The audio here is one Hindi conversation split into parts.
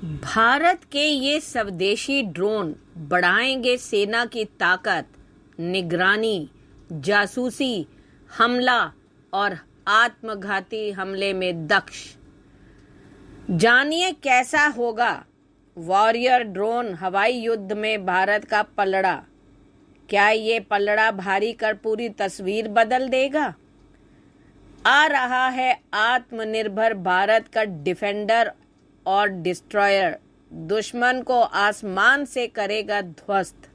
भारत के ये स्वदेशी ड्रोन बढ़ाएंगे सेना की ताकत, निगरानी, जासूसी, हमला और आत्मघाती हमले में दक्ष। जानिए कैसा होगा वॉरियर ड्रोन हवाई युद्ध में भारत का पलड़ा। क्या ये पलड़ा भारी कर पूरी तस्वीर बदल देगा? आ रहा है आत्मनिर्भर भारत का डिफेंडर और डिस्ट्रॉयर, दुश्मन को आसमान से करेगा ध्वस्त।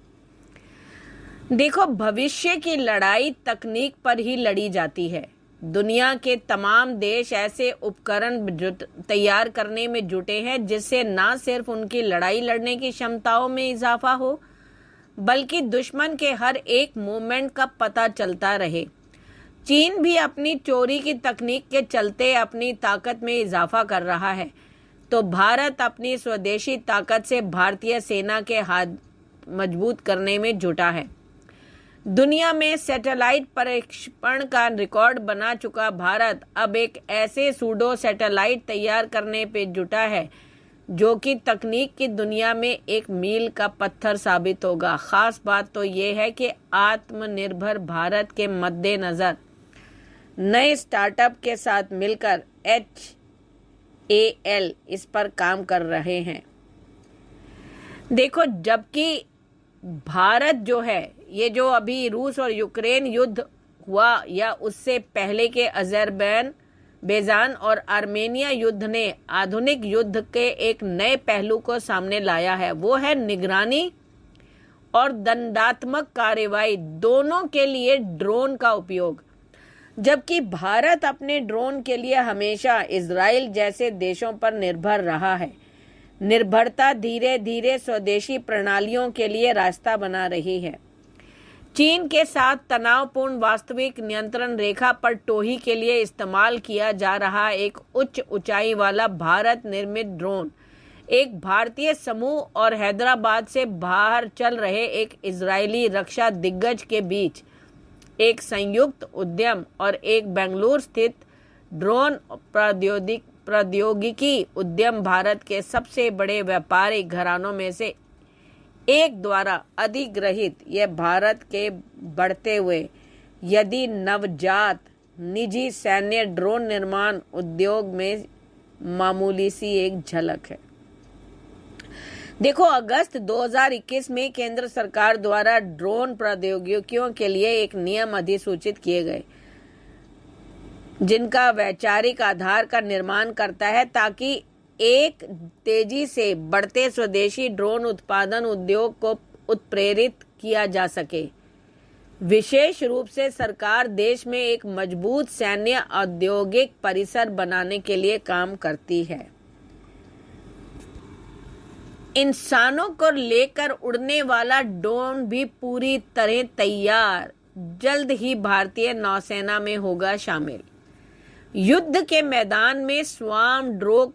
देखो, भविष्य की लड़ाई तकनीक पर ही लड़ी जाती है। दुनिया के तमाम देश ऐसे उपकरण तैयार करने में जुटे हैं जिससे ना सिर्फ उनकी लड़ाई लड़ने की क्षमताओं में इजाफा हो, बल्कि दुश्मन के हर एक मूवमेंट का पता चलता रहे। चीन भी अपनी चोरी की तकनीक के चलते अपनी ताकत में इजाफा कर रहा है, तो भारत अपनी स्वदेशी ताकत से भारतीय सेना के हाथ मजबूत करने में जुटा है। दुनिया में सैटेलाइट प्रक्षेपण का रिकॉर्ड बना चुका भारत अब एक ऐसे सूडो सैटेलाइट तैयार करने पे जुटा है जो कि तकनीक की दुनिया में एक मील का पत्थर साबित होगा। खास बात तो ये है कि आत्मनिर्भर भारत के मद्देनजर नए स्टार्टअप के साथ मिलकर HAL इस पर काम कर रहे हैं। देखो, जबकि भारत जो है, ये जो अभी रूस और यूक्रेन युद्ध हुआ या उससे पहले के अजरबैजान और आर्मेनिया युद्ध ने आधुनिक युद्ध के एक नए पहलू को सामने लाया है। वो है निगरानी और दंडात्मक कार्रवाई दोनों के लिए ड्रोन का उपयोग। जबकि भारत अपने ड्रोन के लिए हमेशा इजराइल जैसे देशों पर निर्भर रहा है, निर्भरता धीरे धीरे स्वदेशी प्रणालियों के लिए रास्ता बना रही है। चीन के साथ तनावपूर्ण वास्तविक नियंत्रण रेखा पर टोही के लिए इस्तेमाल किया जा रहा एक उच्च ऊंचाई वाला भारत निर्मित ड्रोन एक भारतीय समूह और हैदराबाद से बाहर चल रहे एक इजरायली रक्षा दिग्गज के बीच एक संयुक्त उद्यम और एक बेंगलुरु स्थित ड्रोन प्रौद्योगिकी उद्यम भारत के सबसे बड़े व्यापारिक घरानों में से एक द्वारा अधिग्रहित यह भारत के बढ़ते हुए यदि नवजात निजी सैन्य ड्रोन निर्माण उद्योग में मामूली सी एक झलक है। देखो, अगस्त 2021 में केंद्र सरकार द्वारा ड्रोन प्रौद्योगिकियों के लिए एक नियम अधिसूचित किए गए जिनका वैचारिक आधार का निर्माण करता है ताकि एक तेजी से बढ़ते स्वदेशी ड्रोन उत्पादन उद्योग को उत्प्रेरित किया जा सके। विशेष रूप से सरकार देश में एक मजबूत सैन्य औद्योगिक परिसर बनाने के लिए काम करती है। इंसानों को लेकर उड़ने वाला ड्रोन भी पूरी तरह तैयार जल्द ही भारतीय नौसेना में होगा शामिल। युद्ध के मैदान में स्वार्म ड्रोन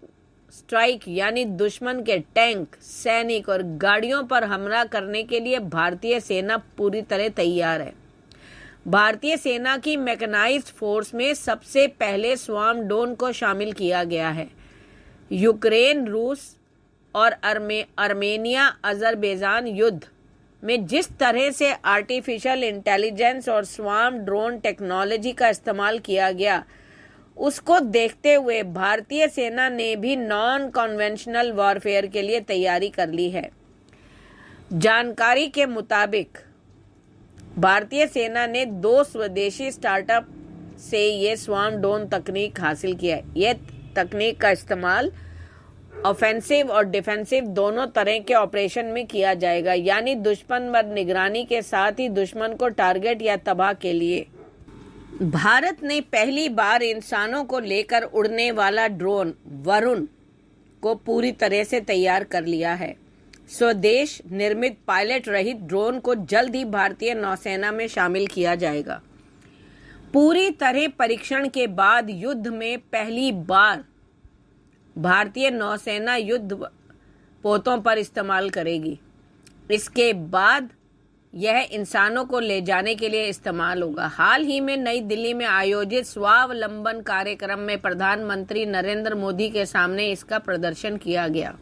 स्ट्राइक यानी दुश्मन के टैंक, सैनिक और गाड़ियों पर हमला करने के लिए भारतीय सेना पूरी तरह तैयार है। भारतीय सेना की मैकेनाइज्ड फोर्स में सबसे पहले स्वार्म ड्रोन को शामिल किया गया है। यूक्रेन, रूस और आर्मेनिया अजरबैजान युद्ध में जिस तरह से आर्टिफिशियल इंटेलिजेंस और स्वार्म ड्रोन टेक्नोलॉजी का इस्तेमाल किया गया, उसको देखते हुए भारतीय सेना ने भी नॉन कन्वेंशनल वॉरफेयर के लिए तैयारी कर ली है। जानकारी के मुताबिक भारतीय सेना ने 2 स्वदेशी स्टार्टअप से ये स्वार्म ड्रोन तकनीक हासिल किया है। यह तकनीक का इस्तेमाल ऑफेंसिव और डिफेंसिव दोनों तरह के ऑपरेशन में किया जाएगा, यानी दुश्मन पर निगरानी के साथ ही दुश्मन को टारगेट या तबाह के लिए। भारत ने पहली बार इंसानों को लेकर उड़ने वाला ड्रोन वरुण को पूरी तरह से तैयार कर लिया है। स्वदेश निर्मित पायलट रहित ड्रोन को जल्द ही भारतीय नौसेना में शामिल किया जाएगा। पूरी तरह परीक्षण के बाद युद्ध में पहली बार भारतीय नौसेना युद्ध पोतों पर इस्तेमाल करेगी। इसके बाद यह इंसानों को ले जाने के लिए इस्तेमाल होगा। हाल ही में नई दिल्ली में आयोजित स्वावलंबन कार्यक्रम में प्रधानमंत्री नरेंद्र मोदी के सामने इसका प्रदर्शन किया गया।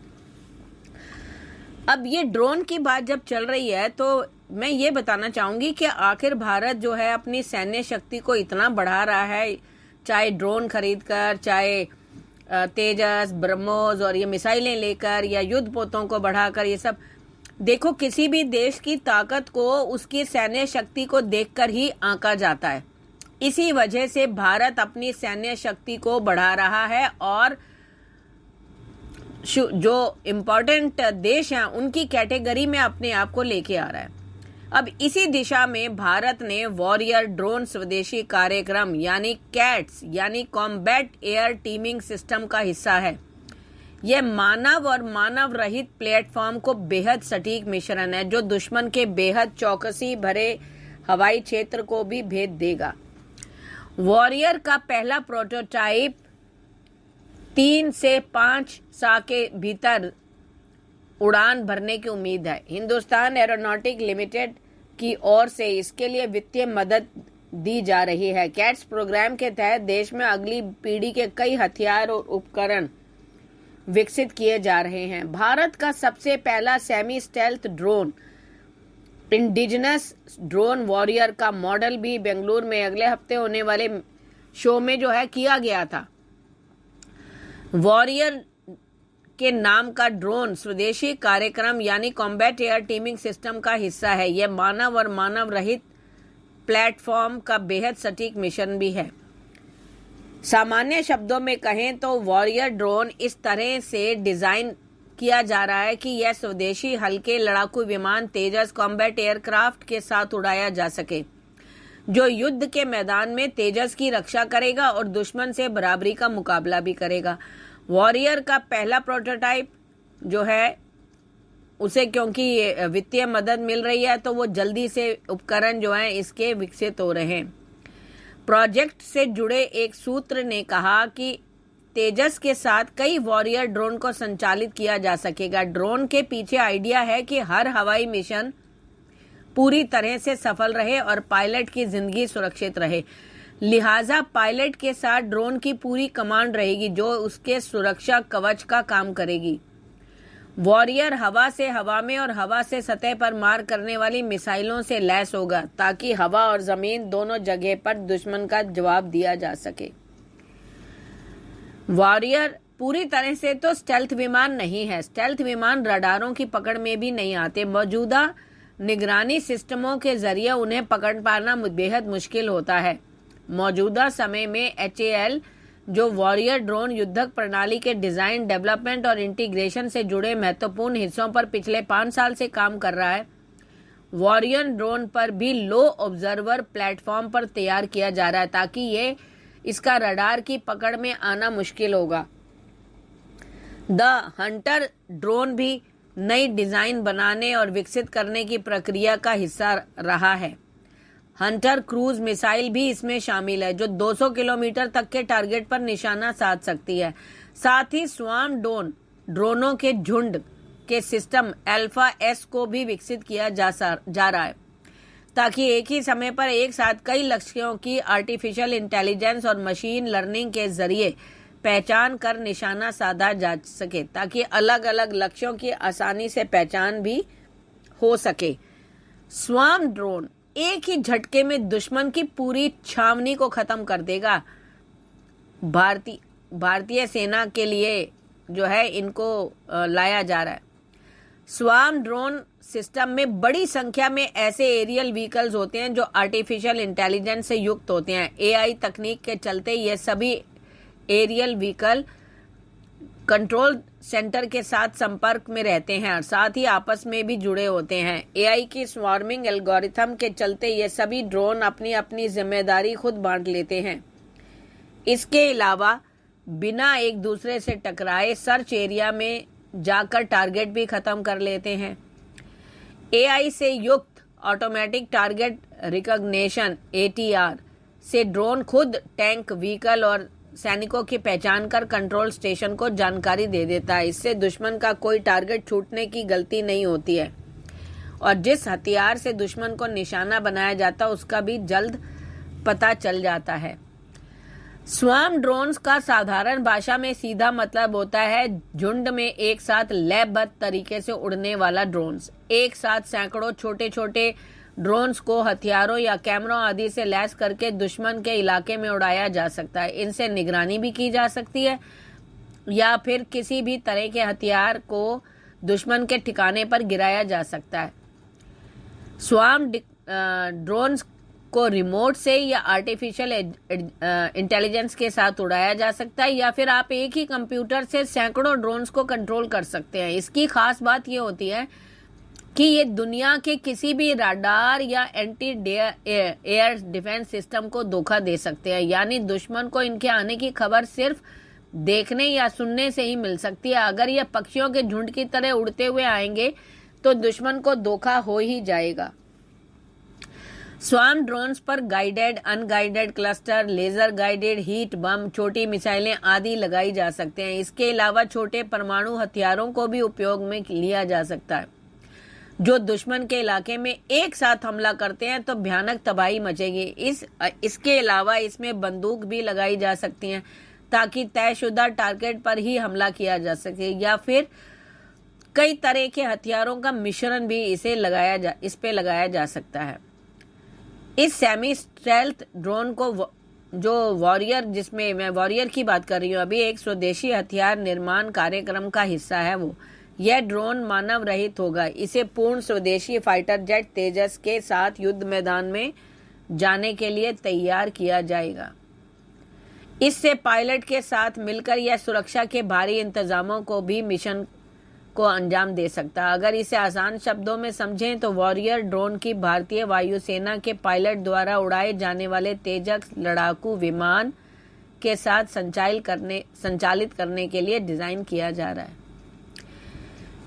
अब ये ड्रोन की बात जब चल रही है तो मैं ये बताना चाहूंगी कि आखिर भारत जो है अपनी सैन्य शक्ति को इतना बढ़ा रहा है, चाहे ड्रोन खरीदकर, चाहे तेजस, ब्रह्मोस और ये मिसाइलें लेकर या युद्ध पोतों को बढ़ाकर, ये सब देखो, किसी भी देश की ताकत को उसकी सैन्य शक्ति को देखकर ही आंका जाता है। इसी वजह से भारत अपनी सैन्य शक्ति को बढ़ा रहा है और जो इम्पोर्टेंट देश हैं उनकी कैटेगरी में अपने आप को लेके आ रहा है। अब इसी दिशा में भारत ने वॉरियर ड्रोन स्वदेशी कार्यक्रम यानी कैट्स यानी कॉम्बैट एयर टीमिंग सिस्टम का हिस्सा है। यह मानव और मानव रहित प्लेटफॉर्म को बेहद सटीक मिश्रण है जो दुश्मन के बेहद चौकसी भरे हवाई क्षेत्र को भी भेद देगा। वॉरियर का पहला प्रोटोटाइप 3 से 5 साल के भीतर उड़ान भरने की उम्मीद है। हिंदुस्तान एरोनॉटिक लिमिटेड की ओर से इसके लिए वित्तीय मदद दी जा रही है। कैट्स प्रोग्राम के तहत देश में अगली पीढ़ी के कई हथियार और उपकरण विकसित किए जा रहे हैं। भारत का सबसे पहला semi stealth drone indigenous drone warrior का मॉडल भी बेंगलुरु में अगले हफ्ते होने वाले शो में जो है किया गया था। वॉरियर के नाम का ड्रोन स्वदेशी कार्यक्रम यानी कॉम्बैट एयर टीमिंग सिस्टम का हिस्सा है। यह मानव और मानव रहित प्लेटफॉर्म का बेहद सटीक मिशन भी है। सामान्य शब्दों में कहें तो वॉरियर ड्रोन इस तरह से डिजाइन किया जा रहा है कि यह स्वदेशी हल्के लड़ाकू विमान तेजस कॉम्बैट एयरक्राफ्ट के साथ उड़ाया जा सके, जो युद्ध के मैदान में तेजस की रक्षा करेगा और दुश्मन से बराबरी का मुकाबला भी करेगा। वॉरियर का पहला प्रोटोटाइप जो है उसे क्योंकि वित्तीय मदद मिल रही है तो वो जल्दी से उपकरण जो हैं इसके विकसित हो रहे हैं। प्रोजेक्ट से जुड़े एक सूत्र ने कहा कि तेजस के साथ कई वॉरियर ड्रोन को संचालित किया जा सकेगा। ड्रोन के पीछे आइडिया है कि हर हवाई मिशन पूरी तरह से सफल रहे और पायलट की जिंदगी सुरक्षित रहे। लिहाजा पायलट के साथ ड्रोन की पूरी कमांड रहेगी जो उसके सुरक्षा कवच का काम करेगी। वॉरियर हवा से हवा में और हवा से सतह पर मार करने वाली मिसाइलों से लैस होगा ताकि हवा और जमीन दोनों जगह पर दुश्मन का जवाब दिया जा सके। वॉरियर पूरी तरह से तो स्टेल्थ विमान नहीं है। स्टेल्थ विमान रडारों की पकड़ में भी नहीं आते। मौजूदा निगरानी सिस्टमों के जरिए उन्हें पकड़ पाना बेहद मुश्किल होता है। मौजूदा समय में HAL जो वॉरियर ड्रोन युद्धक प्रणाली के डिजाइन, डेवलपमेंट और इंटीग्रेशन से जुड़े महत्वपूर्ण हिस्सों पर पिछले 5 साल से काम कर रहा है। वॉरियर ड्रोन पर भी लो ऑब्जर्वर प्लेटफॉर्म पर तैयार किया जा रहा है ताकि ये इसका रडार की पकड़ में आना मुश्किल होगा। द हंटर ड्रोन भी नई डिजाइन बनाने और विकसित करने की प्रक्रिया का हिस्सा रहा है। हंटर क्रूज मिसाइल भी इसमें शामिल है जो 200 किलोमीटर तक के टारगेट पर निशाना साध सकती है। साथ ही स्वार्म ड्रोनों के झुंड के सिस्टम अल्फा S को भी विकसित किया जा रहा है ताकि एक ही समय पर एक साथ कई लक्ष्यों की आर्टिफिशियल इंटेलिजेंस और मशीन लर्निंग के जरिए पहचान कर निशाना साधा जा सके, ताकि अलग अलग लक्ष्यों की आसानी से पहचान भी हो सके। स्वार्म ड्रोन एक ही झटके में दुश्मन की पूरी छावनी को खत्म कर देगा। भारतीय सेना के लिए जो है इनको लाया जा रहा है। स्वार्म ड्रोन सिस्टम में बड़ी संख्या में ऐसे एरियल व्हीकल्स होते हैं जो आर्टिफिशियल इंटेलिजेंस से युक्त होते हैं। AI तकनीक के चलते ये सभी एरियल व्हीकल कंट्रोल सेंटर के साथ संपर्क में रहते हैं और साथ ही आपस में भी जुड़े होते हैं। AI की स्वार्मिंग एल्गोरिथम के चलते ये सभी ड्रोन अपनी अपनी जिम्मेदारी खुद बांट लेते हैं। इसके अलावा बिना एक दूसरे से टकराए सर्च एरिया में जाकर टारगेट भी खत्म कर लेते हैं। AI से युक्त ऑटोमेटिक टारगेट रिकॉग्निशन ATR से ड्रोन खुद टैंक, व्हीकल और सैनिकों की पहचान कर कंट्रोल स्टेशन को जानकारी दे देता है। इससे दुश्मन का कोई टारगेट छूटने की गलती नहीं होती है और जिस हथियार से दुश्मन को निशाना बनाया जाता है उसका भी जल्द पता चल जाता है। स्वार्म ड्रोन्स का साधारण भाषा में सीधा मतलब होता है झुंड में एक साथ लयबद्ध तरीके से उड़ने वाला ड्रोन्स। एक साथ सैकड़ों छोटे छोटे ड्रोन्स को हथियारों या कैमरों आदि से लैस करके दुश्मन के इलाके में उड़ाया जा सकता है। इनसे निगरानी भी की जा सकती है या फिर किसी भी तरह के हथियार को दुश्मन के ठिकाने पर गिराया जा सकता है। स्वार्म ड्रोन्स को रिमोट से या आर्टिफिशियल इंटेलिजेंस के साथ उड़ाया जा सकता है या फिर आप एक ही कंप्यूटर से सैकड़ों ड्रोन्स को कंट्रोल कर सकते हैं। इसकी खास बात ये होती है कि ये दुनिया के किसी भी राडार या एंटी एयर डिफेंस सिस्टम को धोखा दे सकते हैं, यानी दुश्मन को इनके आने की खबर सिर्फ देखने या सुनने से ही मिल सकती है। अगर ये पक्षियों के झुंड की तरह उड़ते हुए आएंगे तो दुश्मन को धोखा हो ही जाएगा। स्वार्म ड्रोन्स पर guided, unguided cluster, laser guided heat bomb, छोटी मिसाइलें आदि लगाई जा सकते हैं। इसके अलावा छोटे परमाणु हथियारों को भी उपयोग में लिया जा सकता है, जो दुश्मन के इलाके में एक साथ हमला करते हैं तो भयानक तबाही मचेगी। इसके अलावा इसमें बंदूक भी लगाई जा सकती हैं ताकि तयशुदा टारगेट पर ही हमला किया जा सके, या फिर कई तरह के हथियारों का मिश्रण भी इस पे लगाया जा सकता है। इस सेमी स्टेल्थ ड्रोन को जो वॉरियर, जिसमें मैं वॉरियर की बात कर रही हूँ अभी, एक स्वदेशी हथियार निर्माण कार्यक्रम का हिस्सा है वो। यह ड्रोन मानव रहित होगा। इसे पूर्ण स्वदेशी फाइटर जेट तेजस के साथ युद्ध मैदान में जाने के लिए तैयार किया जाएगा। इससे पायलट के साथ मिलकर यह सुरक्षा के भारी इंतजामों को भी मिशन को अंजाम दे सकता है। अगर इसे आसान शब्दों में समझें तो वॉरियर ड्रोन की भारतीय वायुसेना के पायलट द्वारा उड़ाए जाने वाले तेजस लड़ाकू विमान के साथ संचालित करने के लिए डिजाइन किया जा रहा है।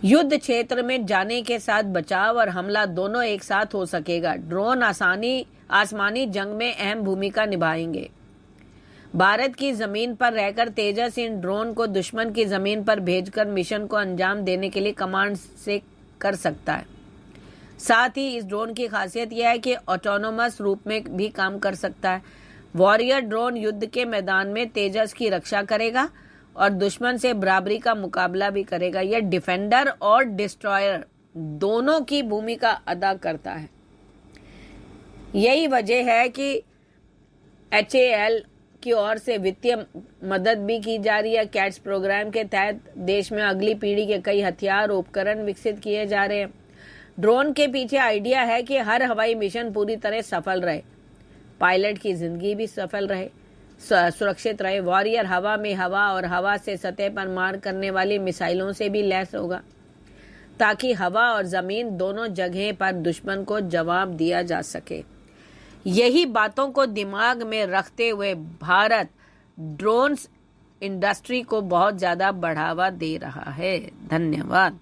युद्ध क्षेत्र में जाने के साथ बचाव और हमला दोनों एक साथ हो सकेगा। ड्रोन आसमानी जंग में अहम भूमिका निभाएंगे। भारत की जमीन पर रहकर तेजस इन ड्रोन को दुश्मन की जमीन पर भेजकर मिशन को अंजाम देने के लिए कमांड से कर सकता है। साथ ही इस ड्रोन की खासियत यह है कि ऑटोनोमस रूप में भी काम कर सकता है। वॉरियर ड्रोन युद्ध के मैदान में तेजस की रक्षा करेगा और दुश्मन से बराबरी का मुकाबला भी करेगा। यह डिफेंडर और डिस्ट्रॉयर दोनों की भूमिका अदा करता है। यही वजह है कि HAL की ओर से वित्तीय मदद भी की जा रही है। कैट्स प्रोग्राम के तहत देश में अगली पीढ़ी के कई हथियार उपकरण विकसित किए जा रहे हैं। ड्रोन के पीछे आइडिया है कि हर हवाई मिशन पूरी तरह सफल रहे, पायलट की जिंदगी भी सफल रहे, सुरक्षित रहे। वॉरियर हवा में हवा और हवा से सतह पर मार करने वाली मिसाइलों से भी लैस होगा ताकि हवा और जमीन दोनों जगह पर दुश्मन को जवाब दिया जा सके। यही बातों को दिमाग में रखते हुए भारत ड्रोन्स इंडस्ट्री को बहुत ज्यादा बढ़ावा दे रहा है। धन्यवाद।